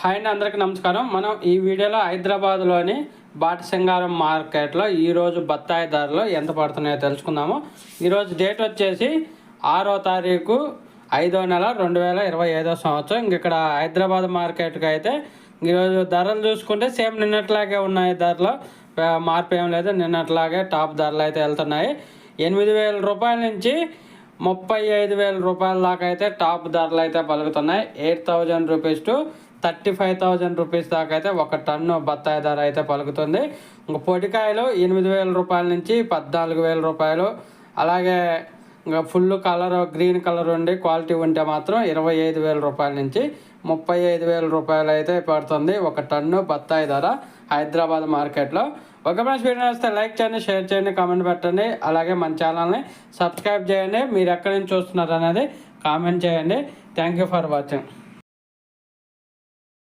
Hi అండి, అందరికీ నమస్కారం. మనం ఈ వీడియోలో హైదరాబాద్లోని బాటసింగారం మార్కెట్లో ఈరోజు బత్తాయి ధరలు ఎంత పడుతున్నాయో తెలుసుకుందాము. ఈరోజు డేట్ వచ్చేసి 6వ తారీఖు 5వ నెల 2025 సంవత్సరం. ఇక్కడ హైదరాబాద్ మార్కెట్కి అయితే ఈరోజు ధరలు చూసుకుంటే సేమ్ నిన్నట్లాగే ఉన్నాయి. ధరలు మార్పు ఏం లేదు, నిన్నట్లాగే టాప్ ధరలు అయితే వెళ్తున్నాయి. 8,000 రూపాయల నుంచి 35,000 రూపాయల దాకా అయితే టాప్ ధరలు అయితే పలుకుతున్నాయి. 8,000 రూపీస్ టు 35,000 రూపీస్ దాకా అయితే ఒక టన్ను బత్తాయి ధర అయితే పలుకుతుంది. ఇంకా పొడికాయలు 8,000 రూపాయల నుంచి 14,000 రూపాయలు. అలాగే ఇంకా ఫుల్ కలర్ గ్రీన్ కలర్ ఉండి క్వాలిటీ ఉంటే మాత్రం 25,000 రూపాయల నుంచి 35,000 రూపాయలు అయితే పడుతుంది ఒక టన్ను బత్తాయి ధర హైదరాబాద్ మార్కెట్లో. ఒక ఫ్రెండ్స్, వీడియో వస్తే లైక్ చేయండి, షేర్ చేయండి, కామెంట్ పెట్టండి. అలాగే మన ఛానల్ని సబ్స్క్రైబ్ చేయండి. మీరు ఎక్కడి నుంచి చూస్తున్నారు అనేది కామెంట్ చేయండి. Thank you for watching.